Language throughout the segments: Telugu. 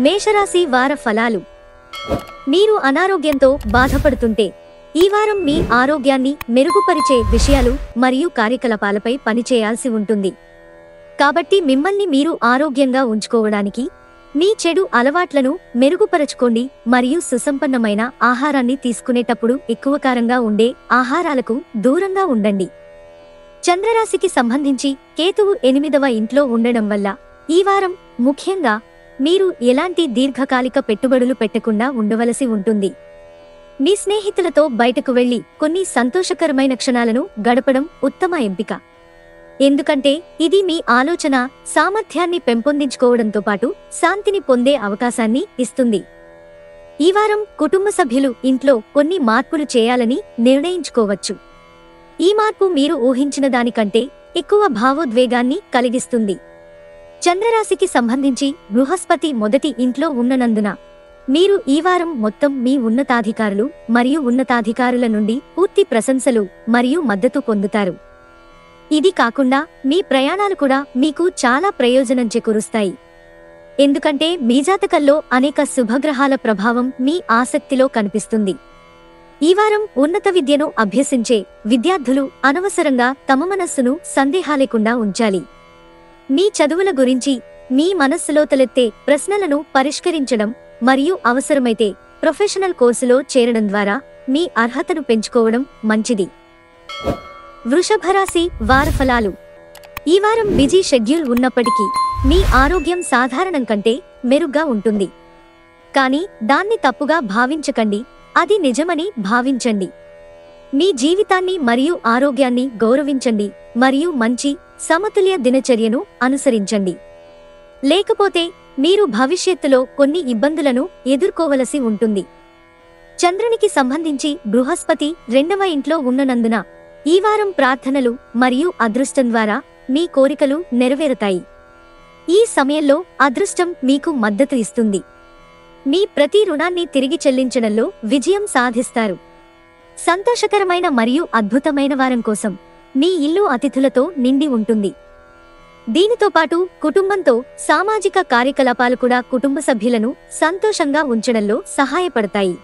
మేషరాశి వార ఫలాలు. మీరు అనారోగ్యంతో బాధపడుతుంటే ఈ వారం మీ ఆరోగ్యాన్ని మెరుగుపరిచే విషయాలు మరియు కార్యకలాపాలపై పనిచేయాల్సి ఉంటుంది. కాబట్టి మిమ్మల్ని మీరు ఆరోగ్యంగా ఉంచుకోవడానికి మీ చెడు అలవాట్లను మెరుగుపరచుకోండి మరియు సుసంపన్నమైన ఆహారాన్ని తీసుకునేటప్పుడు ఎక్కువ కారంగా ఉండే ఆహారాలకు దూరంగా ఉండండి. చంద్రరాశికి సంబంధించి కేతువు 8వ ఇంట్లో ఉండడం వల్ల ఈ వారం ముఖ్యంగా మీరు ఎలాంటి దీర్ఘకాలిక పెట్టుబడులు పెట్టకుండా ఉండవలసి ఉంటుంది. మీ స్నేహితులతో బయటకు వెళ్లి కొన్ని సంతోషకరమైన క్షణాలను గడపడం ఉత్తమ ఎంపిక. ఎందుకంటే ఇది మీ ఆలోచన సామర్థ్యాన్ని పెంపొందించుకోవడంతో పాటు శాంతిని పొందే అవకాశాన్ని ఇస్తుంది. ఈ వారం కుటుంబ సభ్యులు ఇంట్లో కొన్ని మార్పులు చేయాలని నిర్ణయించుకోవచ్చు. ఈ మార్పు మీరు ఊహించిన దానికంటే ఎక్కువ భావోద్వేగాన్ని కలిగిస్తుంది. చంద్రరాశికి సంబంధించి బృహస్పతి మొదటి ఇంట్లో ఉన్ననందున మీరు ఈ వారం మొత్తం మీ ఉన్నతాధికారులు మరియు ఉన్నతాధికారుల నుండి పూర్తి ప్రశంసలు మరియు మద్దతు పొందుతారు. ఇది కాకుండా మీ ప్రయాణాలు కూడా మీకు చాలా ప్రయోజనం చేకూరుస్తాయి. ఎందుకంటే మీ జాతకంలో అనేక శుభగ్రహాల ప్రభావం మీ ఆసక్తిలో కనిపిస్తుంది. ఈ వారం ఉన్నత విద్యను అభ్యసించే విద్యార్థులు అనవసరంగా తమ మనస్సును సందేహాలేకుండా ఉంచాలి. మీ చదువుల గురించి మీ మనస్సులో తలెత్తే ప్రశ్నలను పరిష్కరించడం మరియు అవసరమైతే ప్రొఫెషనల్ కోర్సులో చేరడం ద్వారా మీ అర్హతను పెంచుకోవడం మంచిది. వృషభరాశి వారఫలాలు. ఈ వారం బిజీ షెడ్యూల్ ఉన్నప్పటికీ మీ ఆరోగ్యం సాధారణం కంటే మెరుగ్గా ఉంటుంది. కానీ దాన్ని తప్పుగా భావించకండి, అది నిజమని భావించండి. మీ జీవితాన్ని మరియు ఆరోగ్యాన్ని గౌరవించండి మరియు మంచి సమతుల్య దినచర్యను అనుసరించండి. లేకపోతే మీరు భవిష్యత్తులో కొన్ని ఇబ్బందులను ఎదుర్కోవలసి ఉంటుంది. చంద్రునికి సంబంధించి బృహస్పతి 2వ ఇంట్లో ఉన్ననందున ఈ వారం ప్రార్థనలు మరియు అదృష్టం ద్వారా మీ కోరికలు నెరవేరుతాయి. ఈ సమయంలో అదృష్టం మీకు మద్దతు ఇస్తుంది. మీ ప్రతి రుణాన్ని తిరిగి చెల్లించడంలో విజయం సాధిస్తారు. సంతోషకరమైన మరియు అద్భుతమైన వారం కోసం మీ ఇల్లు అతిథులతో నిండి ఉంటుంది. దీనితో పాటు కుటుంబంతో సామాజిక కార్యకలాపాలు కూడా కుటుంబ సభ్యులను సంతోషంగా ఉంచడంలో సహాయపడతాయి.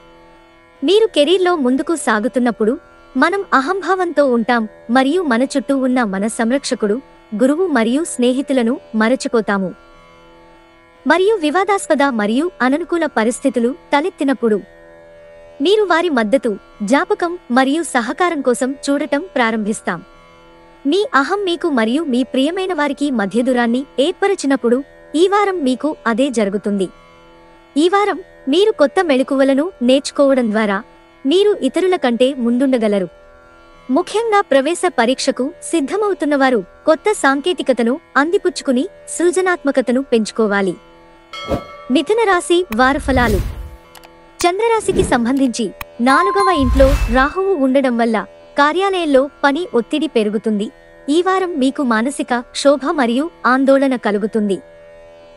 మీరు కెరీర్లో ముందుకు సాగుతున్నప్పుడు మనం అహంభావంతో ఉంటాం మరియు మన చుట్టూ ఉన్న మన సంరక్షకుడు, గురువు మరియు స్నేహితులను మరచిపోతాము. మరియు వివాదాస్పద మరియు అననుకూల పరిస్థితులు తలెత్తినప్పుడు మీరు వారి మద్దతు, జ్ఞాపకం మరియు సహకారం కోసం చూడటం ప్రారంభిస్తాం. మీ అహం మీకు మరియు మీ ప్రియమైన వారికి మధ్య దూరాన్ని ఏర్పరచినప్పుడు ఈ వారం మీకు అదే జరుగుతుంది. ఈ వారం మీరు కొత్త మెళకువలను నేర్చుకోవడం ద్వారా మీరు ఇతరుల కంటే ముందుండగలరు. ముఖ్యంగా ప్రవేశ పరీక్షకు సిద్ధమవుతున్నవారు కొత్త సాంకేతికతను అందిపుచ్చుకుని సృజనాత్మకతను పెంచుకోవాలి. మిథున రాశి వారఫలాలు. చంద్రరాశికి సంబంధించి 4వ ఇంట్లో రాహువు ఉండడం వల్ల కార్యాలయంలో పని ఒత్తిడి పెరుగుతుంది. ఈ వారం మీకు మానసిక క్షోభ మరియు ఆందోళన కలుగుతుంది.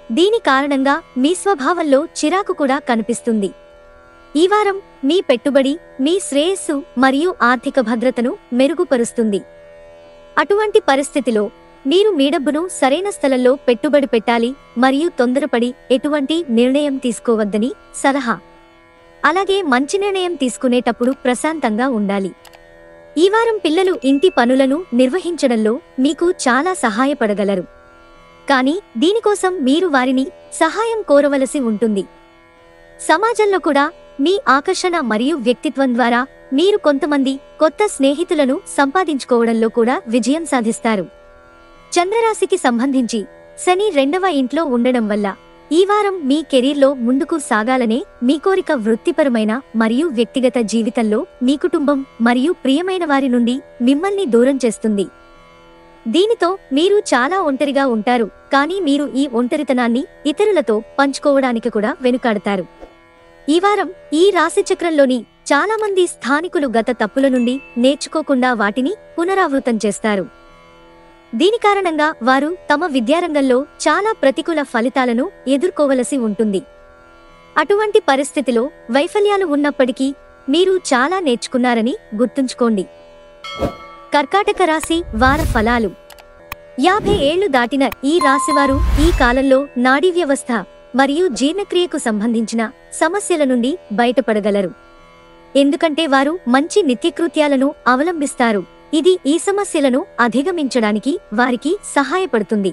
దీని కారణంగా మీ స్వభావంలో చిరాకు కూడా కనిపిస్తుంది. ఈ వారం మీ పెట్టుబడి మీ శ్రేయస్సు మరియు ఆర్థిక భద్రతను మెరుగుపరుస్తుంది. అటువంటి పరిస్థితిలో మీరు మీ డబ్బును సరైన స్థలంలో పెట్టుబడి పెట్టాలి మరియు తొందరపడి ఎటువంటి నిర్ణయం తీసుకోవద్దని సలహా. అలాగే మంచి నిర్ణయం తీసుకునేటప్పుడు ప్రశాంతంగా ఉండాలి. ఈ వారం పిల్లలు ఇంటి పనులను నిర్వహించడంలో మీకు చాలా సహాయపడగలరు. కానీ దీనికోసం మీరు వారిని సహాయం కోరవలసి ఉంటుంది. సమాజంలో కూడా మీ ఆకర్షణ మరియు వ్యక్తిత్వం ద్వారా మీరు కొంతమంది కొత్త స్నేహితులను సంపాదించుకోవడంలో కూడా విజయం సాధిస్తారు. చంద్రరాశికి సంబంధించి శని 2వ ఇంట్లో ఉండడం వల్ల ఈ వారం మీ కెరీర్లో ముందుకు సాగాలనే మీ కోరిక వృత్తిపరమైన మరియు వ్యక్తిగత జీవితంలో మీ కుటుంబం మరియు ప్రియమైన వారి నుండి మిమ్మల్ని దూరం చేస్తుంది. దీనితో మీరు చాలా ఒంటరిగా ఉంటారు, కానీ మీరు ఈ ఒంటరితనాన్ని ఇతరులతో పంచుకోవడానికి కూడా వెనుకాడతారు. ఈ వారం ఈ రాశిచక్రంలోని చాలామంది స్థానికులు గత తప్పుల నుండి నేర్చుకోకుండా వాటిని పునరావృతం చేస్తారు. దీని కారణంగా వారు తమ విద్యారంగంలో చాలా ప్రతికూల ఫలితాలను ఎదుర్కోవలసి ఉంటుంది. అటువంటి పరిస్థితిలో వైఫల్యాలు ఉన్నప్పటికీ మీరు చాలా నేర్చుకున్నారని గుర్తుంచుకోండి. కర్కాటక రాశి వార ఫలాలు. 50 ఏళ్లు దాటిన ఈ రాశివారు ఈ కాలంలో నాడీ వ్యవస్థ మరియు జీర్ణక్రియకు సంబంధించిన సమస్యల నుండి బయటపడగలరు. ఎందుకంటే వారు మంచి నిత్యకృత్యాలను అవలంబిస్తారు. ఇది ఈ సమస్యలను అధిగమించడానికి వారికి సహాయపడుతుంది.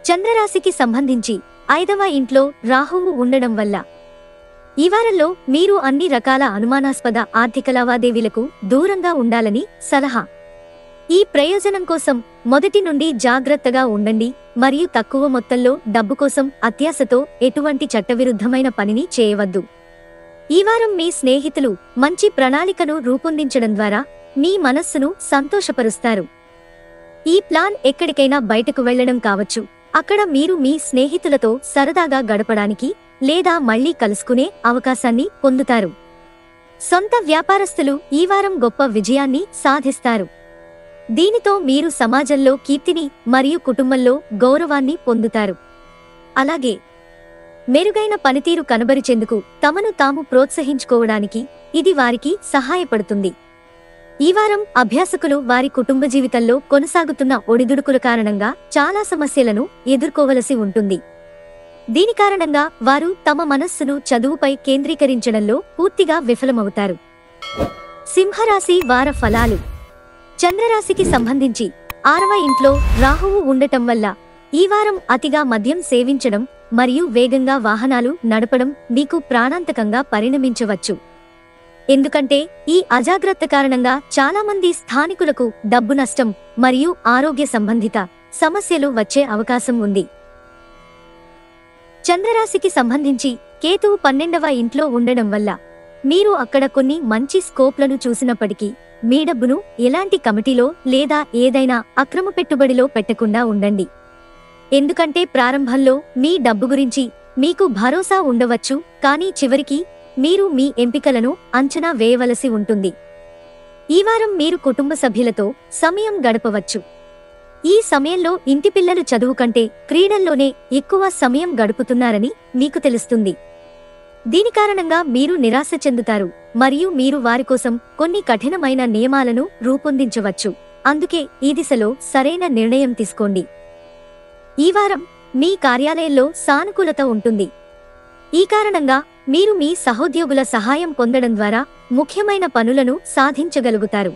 చంద్రరాశికి సంబంధించి 5వ ఇంట్లో రాహువు ఉండడం వల్ల ఈ వారంలో మీరు అన్ని రకాల అనుమానాస్పద ఆర్థిక లావాదేవీలకు దూరంగా ఉండాలని సలహా. ఈ ప్రయోజనం కోసం మొదటి నుండి జాగ్రత్తగా ఉండండి మరియు తక్కువ మొత్తంలో డబ్బు కోసం అత్యాశతో ఎటువంటి చట్టవిరుద్ధమైన పనిని చేయవద్దు. ఈ వారం మీ స్నేహితులు మంచి ప్రణాళికను రూపొందించడం ద్వారా మీ మనస్సును సంతోషపరుస్తారు. ఈ ప్లాన్ ఎక్కడికైనా బయటకు వెళ్లడం కావచ్చు, అక్కడ మీరు మీ స్నేహితులతో సరదాగా గడపడానికి లేదా మళ్లీ కలుసుకునే అవకాశాన్ని పొందుతారు. సొంత వ్యాపారస్తులు ఈ వారం గొప్ప విజయాన్ని సాధిస్తారు. దీనితో మీరు సమాజంలో కీర్తిని మరియు కుటుంబంలో గౌరవాన్ని పొందుతారు. అలాగే మెరుగైన పనితీరు కనబరిచేందుకు తమను తాము ప్రోత్సహించుకోవడానికి ఇది వారికి సహాయపడుతుంది. ఈ వారం అభ్యాసకులు వారి కుటుంబ జీవితంలో కొనసాగుతున్న ఒడిదుడుకుల కారణంగా చాలా సమస్యలను ఎదుర్కోవలసి ఉంటుంది. దీని కారణంగా వారు తమ మనస్సును చదువుపై కేంద్రీకరించడంలో పూర్తిగా విఫలమవుతారు. సింహరాశి వార ఫలాలు. చంద్రరాశికి సంబంధించి 6వ ఇంట్లో రాహువు ఉండటం వల్ల ఈ వారం అతిగా మద్యం సేవించడం మరియు వేగంగా వాహనాలు నడపడం మీకు ప్రాణాంతకంగా పరిణమించవచ్చు. ఎందుకంటే ఈ అజాగ్రత్త కారణంగా చాలామంది స్థానికులకు డబ్బు నష్టం మరియు ఆరోగ్య సంబంధిత సమస్యలు వచ్చే అవకాశం ఉంది. చంద్రరాశికి సంబంధించి కేతువు 12వ ఇంట్లో ఉండడం వల్ల మీరు అక్కడ కొన్ని మంచి స్కోప్లను చూసినప్పటికీ మీ డబ్బును ఎలాంటి కమిటీలో లేదా ఏదైనా అక్రమ పెట్టుబడిలో పెట్టకుండా ఉండండి. ఎందుకంటే ప్రారంభంలో మీ డబ్బు గురించి మీకు భరోసా ఉండవచ్చు, కానీ చివరికి మీరు మీ ఎంపికలను అంచనా వేయవలసి ఉంటుంది. ఈ వారం మీరు కుటుంబ సభ్యులతో సమయం గడపవచ్చు. ఈ సమయంలో ఇంటి పిల్లలు చదువు కంటే క్రీడల్లోనే ఎక్కువ సమయం గడుపుతున్నారని మీకు తెలుస్తుంది. దీని కారణంగా మీరు నిరాశ చెందుతారు మరియు మీరు వారి కోసం కొన్ని కఠినమైన నియమాలను రూపొందించవచ్చు. అందుకే ఈ దిశలో సరైన నిర్ణయం తీసుకోండి. ఈ వారం మీ కార్యాలయంలో సానుకూలత ఉంటుంది. ఈ కారణంగా మీరు మీ సహోద్యోగుల సహాయం పొందడం ద్వారా ముఖ్యమైన పనులను సాధించగలుగుతారు.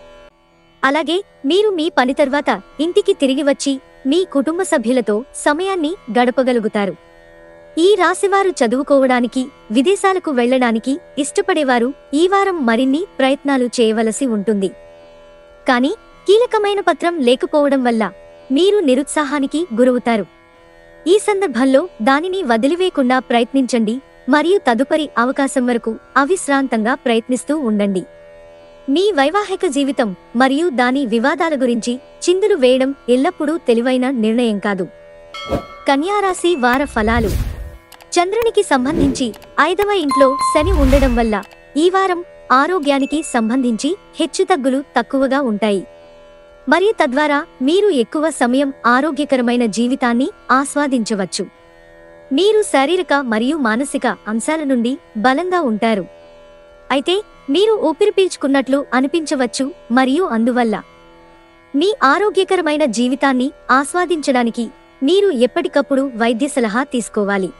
అలాగే మీరు మీ పని తర్వాత ఇంటికి తిరిగి వచ్చి మీ కుటుంబ సభ్యులతో సమయాన్ని గడపగలుగుతారు. ఈ రాశివారు చదువుకోవడానికి, విదేశాలకు వెళ్లడానికి ఇష్టపడేవారు ఈ వారం మరిన్ని ప్రయత్నాలు చేయవలసి ఉంటుంది. కానీ కీలకమైన పత్రం లేకపోవడం వల్ల మీరు నిరుత్సాహానికి గురవుతారు. ఈ సందర్భంలో దానిని వదిలివేయకుండా ప్రయత్నించండి మరియు తదుపరి అవకాశం వరకు అవిశ్రాంతంగా ప్రయత్నిస్తూ ఉండండి. మీ వైవాహిక జీవితం మరియు దాని వివాదాల గురించి చిందులు వేయడం ఎల్లప్పుడూ తెలివైన నిర్ణయం కాదు. కన్యారాశి వార ఫలాలు. చంద్రునికి సంబంధించి 5వ ఇంట్లో శని ఉండడం వల్ల ఈ వారం ఆరోగ్యానికి సంబంధించి హెచ్చుతగ్గులు తక్కువగా ఉంటాయి మరియు తద్వారా మీరు ఎక్కువ సమయం ఆరోగ్యకరమైన జీవితాన్ని ఆస్వాదించవచ్చు. మీరు శారీరక మరియు మానసిక అంశాల నుండి బలంగా ఉంటారు. అయితే మీరు ఊపిరి పీల్చుకున్నట్లు అనిపించవచ్చు మరియు అందువల్ల మీ ఆరోగ్యకరమైన జీవితాన్ని ఆస్వాదించడానికి మీరు ఎప్పటికప్పుడు వైద్య సలహా తీసుకోవాలి.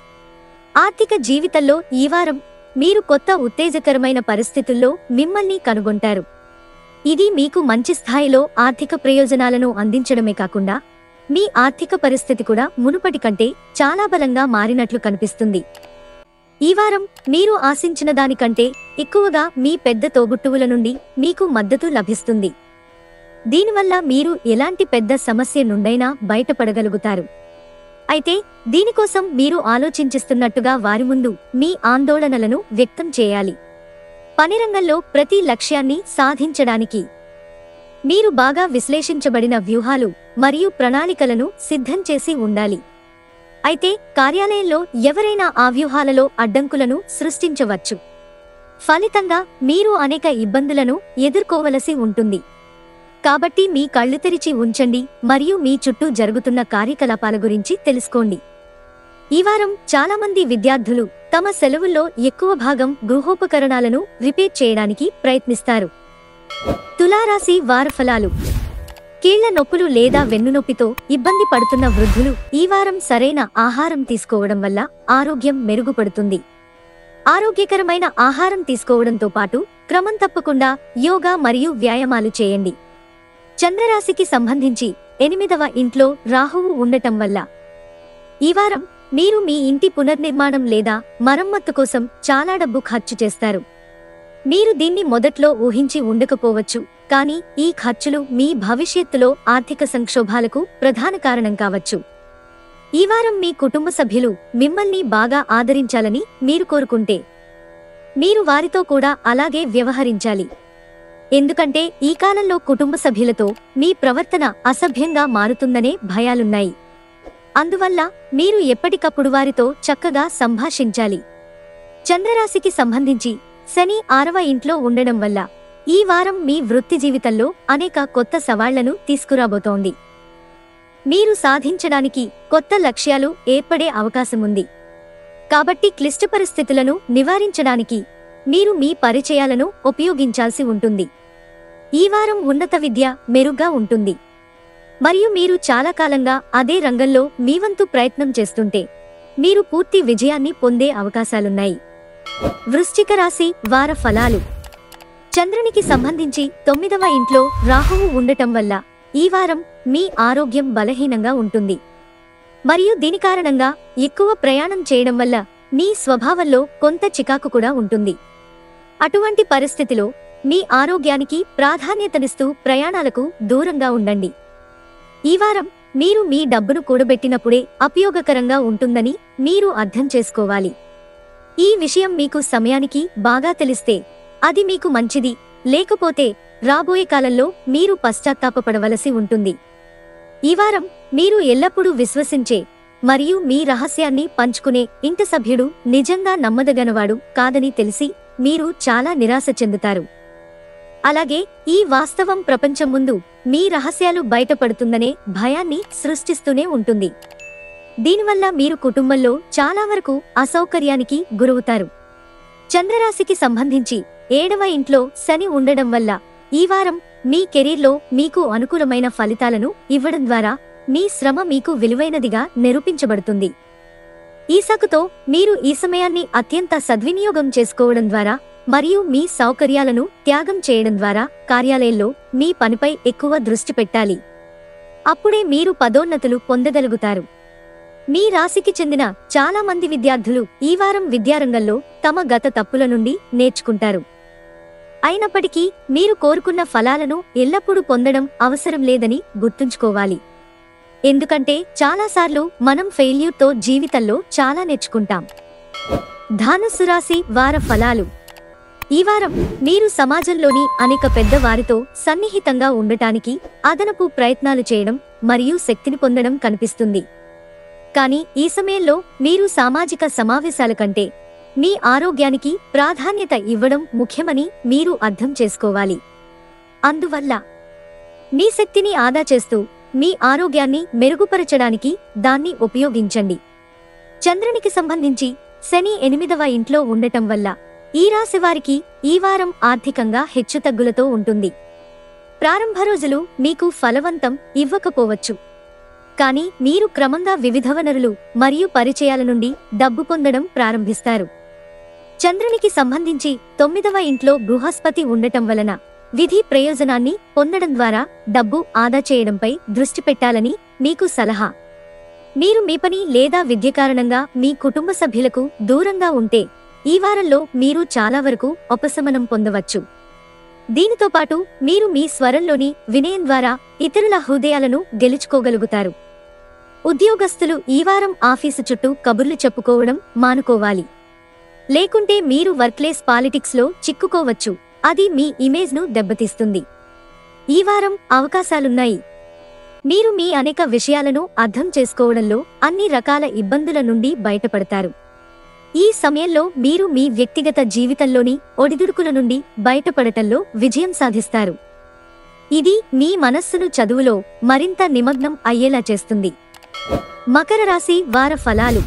ఆర్థిక జీవితంలో ఈ వారం మీరు కొత్త ఉత్తేజకరమైన పరిస్థితుల్లో మిమ్మల్ని కనుగొంటారు. ఇది మీకు మంచి స్థాయిలో ఆర్థిక ప్రయోజనాలను అందించడమే కాకుండా మీ ఆర్థిక పరిస్థితి కూడా మునుపటి కంటే చాలా బలంగా మారినట్లు కనిపిస్తుంది. ఈ వారం మీరు ఆశించిన దానికంటే ఎక్కువగా మీ పెద్ద తోబుట్టువుల నుండి మీకు మద్దతు లభిస్తుంది. దీనివల్ల మీరు ఎలాంటి పెద్ద సమస్య నుండైనా బయటపడగలుగుతారు. అయితే దీనికోసం మీరు ఆలోచించిస్తున్నట్టుగా వారి ముందు మీ ఆందోళనలను వ్యక్తం చేయాలి. పనిరంగంలో ప్రతి లక్ష్యాన్ని సాధించడానికి మీరు బాగా విశ్లేషించబడిన వ్యూహాలు మరియు ప్రణాళికలను సిద్ధం చేసి ఉండాలి. అయితే కార్యాలయంలో ఎవరైనా ఆ వ్యూహాలలో అడ్డంకులను సృష్టించవచ్చు. ఫలితంగా మీరు అనేక ఇబ్బందులను ఎదుర్కోవలసి ఉంటుంది. కాబట్టి మీ కళ్ళు తెరిచి ఉంచండి మరియు మీ చుట్టూ జరుగుతున్న కార్యకలాపాల గురించి తెలుసుకోండి. ఈ వారం చాలామంది విద్యార్థులు తమ సెలవుల్లో ఎక్కువ భాగం గృహోపకరణాలను రిపేర్ చేయడానికి ప్రయత్నిస్తారు. తులారాశి వార ఫలాలు. కీళ్ల నొప్పులు లేదా వెన్నునొప్పితో ఇబ్బంది పడుతున్న వృద్ధులు ఈ వారం సరైన ఆహారం తీసుకోవడం వల్ల ఆరోగ్యం మెరుగుపడుతుంది. ఆరోగ్యకరమైన ఆహారం తీసుకోవడంతో పాటు క్రమం తప్పకుండా యోగా మరియు వ్యాయామాలు చేయండి. చంద్రరాశికి సంబంధించి 8వ ఇంట్లో రాహువు ఉండటం వల్ల ఈ వారం మీరు మీ ఇంటి పునర్నిర్మాణం లేదా మరమ్మత్తు కోసం చాలా డబ్బు ఖర్చు చేస్తారు. మీరు దీన్ని మొదట్లో ఊహించి ఉండకపోవచ్చు, కానీ ఈ ఖర్చులు మీ భవిష్యత్తులో ఆర్థిక సంక్షోభాలకు ప్రధాన కారణం కావచ్చు. ఈ వారం మీ కుటుంబ సభ్యులు మిమ్మల్ని బాగా ఆదరించాలని మీరు కోరుకుంటే మీరు వారితో కూడా అలాగే వ్యవహరించాలి. ఎందుకంటే ఈ కాలంలో కుటుంబ సభ్యులతో మీ ప్రవర్తన అసభ్యంగా మారుతుందనే భయాలున్నాయి. అందువల్ల మీరు ఎప్పటికప్పుడు వారితో చక్కగా సంభాషించాలి. చంద్రరాశికి సంబంధించి శని 6వ ఇంట్లో ఉండడం వల్ల ఈ వారం మీ వృత్తి జీవితంలో అనేక కొత్త సవాళ్లను తీసుకురాబోతోంది. మీరు సాధించడానికి కొత్త లక్ష్యాలు ఏర్పడే అవకాశముంది. కాబట్టి క్లిష్ట పరిస్థితులను నివారించడానికి మీరు మీ పరిచయాలను ఉపయోగించాల్సి ఉంటుంది. ఈ వారం ఉన్నత విద్య మెరుగ్గా ఉంటుంది మరియు మీరు చాలా కాలంగా అదే రంగంలో మీ వంతు ప్రయత్నం చేస్తుంటే మీరు పూర్తి విజయాన్ని పొందే అవకాశాలున్నాయి. వృశ్చిక రాశి వార ఫలాలు. చంద్రునికి సంబంధించి 9వ ఇంట్లో రాహువు ఉండటం వల్ల ఈ వారం మీ ఆరోగ్యం బలహీనంగా ఉంటుంది మరియు దీని కారణంగా ఎక్కువ ప్రయాణం చేయడం వల్ల మీ స్వభావంలో కొంత చికాకు కూడా ఉంటుంది. అటువంటి పరిస్థితిలో మీ ఆరోగ్యానికి ప్రాధాన్యతనిస్తూ ప్రయాణాలకు దూరంగా ఉండండి. ఈ వారం మీరు మీ డబ్బును కూడబెట్టినప్పుడే ఉపయోగకరంగా ఉంటుందని మీరు అర్థం చేసుకోవాలి. ఈ విషయం మీకు సమయానికి బాగా తెలిస్తే అది మీకు మంచిది, లేకపోతే రాబోయే కాలంలో మీరు పశ్చాత్తాపపడవలసి ఉంటుంది. ఈ వారం మీరు ఎల్లప్పుడూ విశ్వసించే మరియు మీ రహస్యాన్ని పంచుకునే ఇంటి సభ్యుడు నిజంగా నమ్మదగనవాడు కాదని తెలిసి మీరు చాలా నిరాశ చెందుతారు. అలాగే ఈ వాస్తవం ప్రపంచం ముందు మీ రహస్యాలు బయటపడుతుందనే భయాన్ని సృష్టిస్తూనే ఉంటుంది. దీనివల్ల మీరు కుటుంబంలో చాలా వరకు అసౌకర్యానికి గురవుతారు. చంద్రరాశికి సంబంధించి 7వ ఇంట్లో శని ఉండడం వల్ల ఈ వారం మీ కెరీర్లో మీకు అనుకూలమైన ఫలితాలను ఇవ్వడం ద్వారా మీ శ్రమ మీకు విలువైనదిగా నిరూపించబడుతుంది. ఈ సాకుతో మీరు ఈ సమయాన్ని అత్యంత సద్వినియోగం చేసుకోవడం ద్వారా మరియు మీ సౌకర్యాలను త్యాగం చేయడం ద్వారా కార్యాలయంలో మీ పనిపై ఎక్కువ దృష్టి పెట్టాలి. అప్పుడే మీరు పదోన్నతులు పొందగలుగుతారు. మీ రాశికి చెందిన చాలా మంది విద్యార్థులు ఈ వారం విద్యారంగంలో తమ గత తప్పుల నుండి నేర్చుకుంటారు. అయినప్పటికీ మీరు కోరుకున్న ఫలాలను ఎల్లప్పుడూ పొందడం అవసరం లేదని గుర్తుంచుకోవాలి. ఎందుకంటే చాలాసార్లు మనం ఫెయిల్యూర్తో జీవితంలో చాలా నేర్చుకుంటాం. ధనుస్సు రాశి వార ఫలాలు. ఈ వారం మీరు సమాజంలోని అనేక పెద్దవారితో సన్నిహితంగా ఉండటానికి అదనపు ప్రయత్నాలు చేయడం మరియు శక్తిని పొందడం కనిపిస్తుంది. కానీ ఈ సమయంలో మీరు సామాజిక సమావేశాల కంటే మీ ఆరోగ్యానికి ప్రాధాన్యత ఇవ్వడం ముఖ్యమని మీరు అర్థం చేసుకోవాలి. అందువల్ల మీ శక్తిని ఆదా చేస్తూ మీ ఆరోగ్యాన్ని మెరుగుపరచడానికి దాన్ని ఉపయోగించండి. చంద్రునికి సంబంధించి శని 8వ ఇంట్లో ఉండటం వల్ల ఈ రాశివారికి ఈ వారం ఆర్థికంగా హెచ్చుతగ్గులతో ఉంటుంది. ప్రారంభ రోజులు మీకు ఫలవంతం ఇవ్వకపోవచ్చు, కానీ మీరు క్రమంగా వివిధ వనరులు మరియు పరిచయాల నుండి డబ్బు పొందడం ప్రారంభిస్తారు. చంద్రునికి సంబంధించి 9వ ఇంట్లో బృహస్పతి ఉండటం వలన విధి ప్రయోజనాన్ని పొందడం ద్వారా డబ్బు ఆదా చేయడంపై దృష్టి పెట్టాలని మీకు సలహా. మీరు మీ పని లేదా విద్య కారణంగా మీ కుటుంబ సభ్యులకు దూరంగా ఉంటే ఈ వారంలో మీరు చాలా వరకు ఉపశమనం పొందవచ్చు. దీనితో పాటు మీరు మీ స్వరంలోని వినయం ద్వారా ఇతరుల హృదయాలను గెలుచుకోగలుగుతారు. ఉద్యోగస్తులు ఈ వారం ఆఫీసు చుట్టూ కబుర్లు చెప్పుకోవడం మానుకోవాలి, లేకుంటే మీరు వర్క్ప్లేస్ పాలిటిక్స్లో చిక్కుకోవచ్చు. అది మీ ఇమేజ్ను దెబ్బతీస్తుంది. ఈ వారం అవకాశాలున్నాయి. మీరు మీ అనేక విషయాలను అర్థం చేసుకోవడంలో అన్ని రకాల ఇబ్బందుల నుండి బయటపడతారు. ఈ సమయంలో మీరు మీ వ్యక్తిగత జీవితంలోని ఒడిదుడుకుల నుండి బయటపడటంలో విజయం సాధిస్తారు. ఇది మీ మనస్సును చదువులో మరింత నిమగ్నం అయ్యేలా చేస్తుంది. మకర రాశి వార ఫలాలు.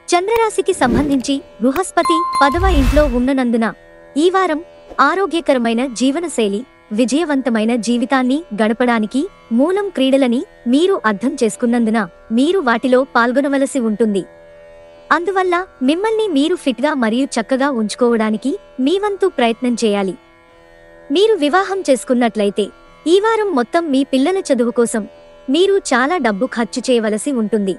చంద్రరాశికి సంబంధించి బృహస్పతి 10వ ఇంట్లో ఉన్ననందున ఈ వారం ఆరోగ్యకరమైన జీవనశైలి, విజయవంతమైన జీవితాన్ని గడపడానికి మూలం క్రీడలని మీరు అర్థం చేసుకున్నందున మీరు వాటిలో పాల్గొనవలసి ఉంటుంది. అందువల్ల మిమ్మల్ని మీరు ఫిట్గా మరియు చక్కగా ఉంచుకోవడానికి మీ వంతు ప్రయత్నం చేయాలి. మీరు వివాహం చేసుకున్నట్లయితే ఈ వారం మొత్తం మీ పిల్లల చదువు కోసం మీరు చాలా డబ్బు ఖర్చు చేయవలసి ఉంటుంది.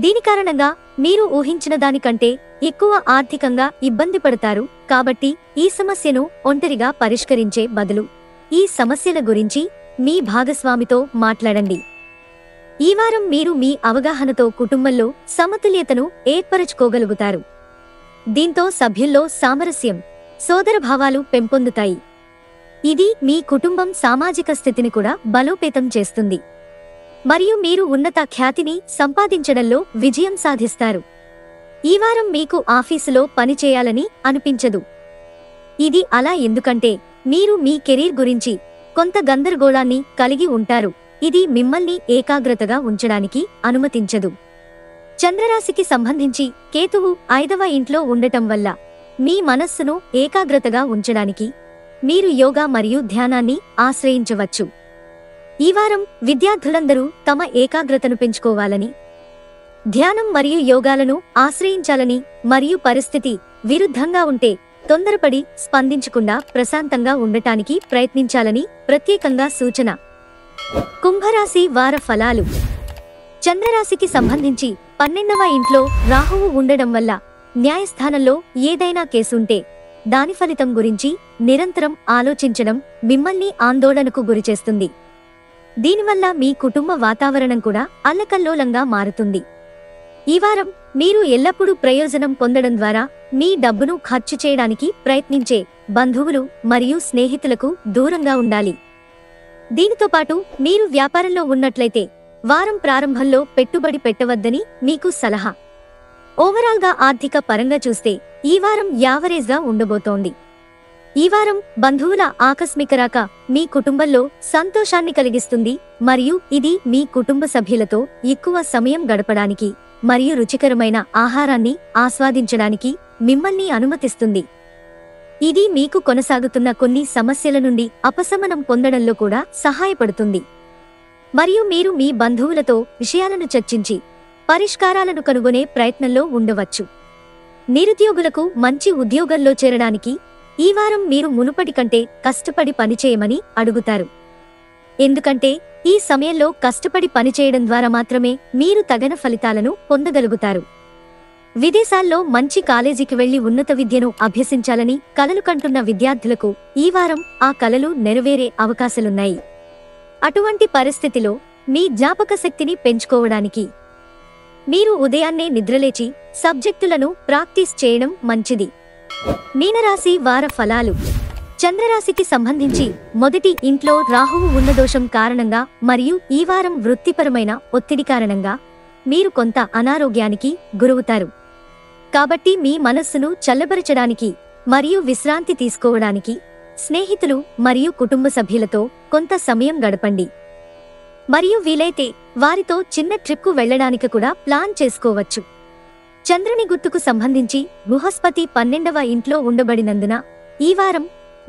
దీని కారణంగా మీరు ఊహించిన దానికంటే ఎక్కువ ఆర్థికంగా ఇబ్బంది పడతారు. కాబట్టి ఈ సమస్యను ఒంటరిగా పరిష్కరించే బదులు ఈ సమస్యల గురించి మీ భాగస్వామితో మాట్లాడండి. ఈ వారం మీరు మీ అవగాహనతో కుటుంబంలో సమతుల్యతను ఏర్పరచుకోగలుగుతారు. దీంతో సభ్యుల్లో సామరస్యం, సోదరభావాలు పెంపొందుతాయి. ఇది మీ కుటుంబం సామాజిక స్థితిని కూడా బలోపేతం చేస్తుంది మరియు మీరు ఉన్నత ఖ్యాతిని సంపాదించడంలో విజయం సాధిస్తారు. ఈ వారం మీకు ఆఫీసులో పని చేయాలని అనిపించదు. ఇది అలా ఎందుకంటే మీరు మీ కెరీర్ గురించి కొంత గందరగోళాన్ని కలిగి ఉంటారు. ఇది మిమ్మల్ని ఏకాగ్రతగా ఉంచడానికి అనుమతించదు. చంద్రరాశికి సంబంధించి కేతువు 5వ ఇంట్లో ఉండటం వల్ల మీ మనస్సును ఏకాగ్రతగా ఉంచడానికి మీరు యోగా మరియు ధ్యానాన్ని ఆశ్రయించవచ్చు. ఈ వారం విద్యార్థులందరూ తమ ఏకాగ్రతను పెంచుకోవాలని, ధ్యానం మరియు యోగాలను ఆశ్రయించాలని మరియు పరిస్థితి విరుద్ధంగా ఉంటే తొందరపడి స్పందించకుండా ప్రశాంతంగా ఉండటానికి ప్రయత్నించాలని ప్రత్యేకంగా సూచన. కుంభరాశి వార ఫలాలు. చంద్రరాశికి సంబంధించి 12వ ఇంట్లో రాహువు ఉండడం వల్ల న్యాయస్థానంలో ఏదైనా కేసుంటే దాని ఫలితం గురించి నిరంతరం ఆలోచించడం మిమ్మల్ని ఆందోళనకు గురిచేస్తుంది. దీనివల్ల మీ కుటుంబ వాతావరణం కూడా అల్లకల్లోలంగా మారుతుంది. ఈ వారం మీరు ఎల్లప్పుడూ ప్రయోజనం పొందడం ద్వారా మీ డబ్బును ఖర్చు చేయడానికి ప్రయత్నించే బంధువులు మరియు స్నేహితులకు దూరంగా ఉండాలి. దీనితో పాటు మీరు వ్యాపారంలో ఉన్నట్లయితే వారం ప్రారంభంలో పెట్టుబడి పెట్టవద్దని మీకు సలహా. ఓవరాల్గా ఆర్థిక పరంగా చూస్తే ఈ వారం యావరేజ్గా ఉండబోతోంది. ఈ వారం బంధువుల ఆకస్మిక రాక మీ కుటుంబంలో సంతోషాన్ని కలిగిస్తుంది మరియు ఇది మీ కుటుంబ సభ్యులతో ఎక్కువ సమయం గడపడానికి మరియు రుచికరమైన ఆహారాన్ని ఆస్వాదించడానికి మిమ్మల్ని అనుమతిస్తుంది. ఇది మీకు కొనసాగుతున్న కొన్ని సమస్యల నుండి ఉపశమనం పొందడంలో కూడా సహాయపడుతుంది మరియు మీరు మీ బంధువులతో విషయాలను చర్చించి పరిష్కారాలను కనుగొనే ప్రయత్నంలో ఉండవచ్చు. నిరుద్యోగులకు మంచి ఉద్యోగంలో చేరడానికి ఈ వారం మీరు మునుపటి కంటే కష్టపడి పనిచేయమని అడుగుతారు. ఎందుకంటే ఈ సమయంలో కష్టపడి పనిచేయడం ద్వారా మాత్రమే మీరు తగిన ఫలితాలను పొందగలుగుతారు. విదేశాల్లో మంచి కాలేజీకి వెళ్లి ఉన్నత విద్యను అభ్యసించాలని కలలు కంటున్న విద్యార్థులకు ఈ వారం ఆ కలలు నెరవేరే అవకాశాలున్నాయి. అటువంటి పరిస్థితిలో మీ జ్ఞాపక శక్తిని పెంచుకోవడానికి మీరు ఉదయాన్నే నిద్రలేచి సబ్జెక్టులను ప్రాక్టీస్ చేయడం మంచిది. మీనరాశి వార ఫలాలు. చంద్రరాశికి సంబంధించి మొదటి ఇంట్లో రాహువు ఉన్న దోషం కారణంగా మరియు ఈ వారం వృత్తిపరమైన ఒత్తిడి కారణంగా మీరు కొంత అనారోగ్యానికి గురవుతారు. కాబట్టి మీ మనస్సును చల్లబరచడానికి మరియు విశ్రాంతి తీసుకోవడానికి స్నేహితులు మరియు కుటుంబ సభ్యులతో కొంత సమయం గడపండి మరియు వీలైతే వారితో చిన్న ట్రిప్కు వెళ్లడానికి కూడా ప్లాన్ చేసుకోవచ్చు. చంద్రుని గుర్తుకు సంబంధించి బృహస్పతి 12వ ఇంట్లో ఉండబడినందున ఈ వారం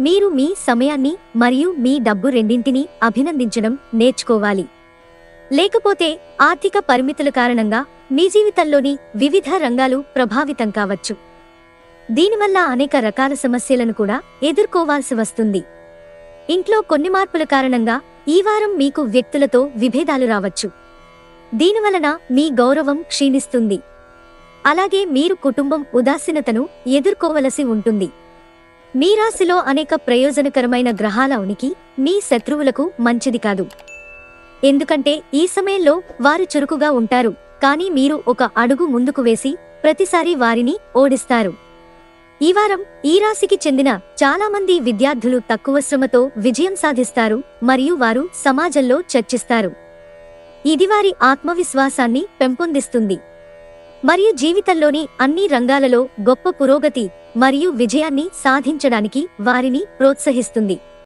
మీరు మీ సమయాన్ని మరియు మీ డబ్బు రెండింటినీ అభినందించడం నేర్చుకోవాలి. లేకపోతే ఆర్థిక పరిమితుల కారణంగా మీ జీవితంలోని వివిధ రంగాలు ప్రభావితం కావచ్చు. దీనివల్ల అనేక రకాల సమస్యలను కూడా ఎదుర్కోవాల్సి వస్తుంది. ఇంట్లో కొన్ని మార్పుల కారణంగా ఈ వారం మీకు వ్యక్తులతో విభేదాలు రావచ్చు. దీనివలన మీ గౌరవం క్షీణిస్తుంది. అలాగే మీరు కుటుంబం ఉదాసీనతను ఎదుర్కోవలసి ఉంటుంది. మీ రాశిలో అనేక ప్రయోజనకరమైన గ్రహాల ఉనికి మీ శత్రువులకు మంచిది కాదు. ఎందుకంటే ఈ సమయంలో వారు చురుకుగా ఉంటారు, కానీ మీరు ఒక అడుగు ముందుకు వేసి ప్రతిసారి వారిని ఓడిస్తారు. ఈ వారం ఈ రాశికి చెందిన చాలా మంది విద్యార్థులు తక్కువ శ్రమతో విజయం సాధిస్తారు మరియు వారు సమాజంలో చర్చిస్తారు. ఇది వారి ఆత్మవిశ్వాసాన్ని పెంపొందిస్తుంది మరియు జీవితంలోని అన్ని రంగాలలో గొప్ప పురోగతి మరియు విజయాన్ని సాధించడానికి వారిని ప్రోత్సహిస్తుంది.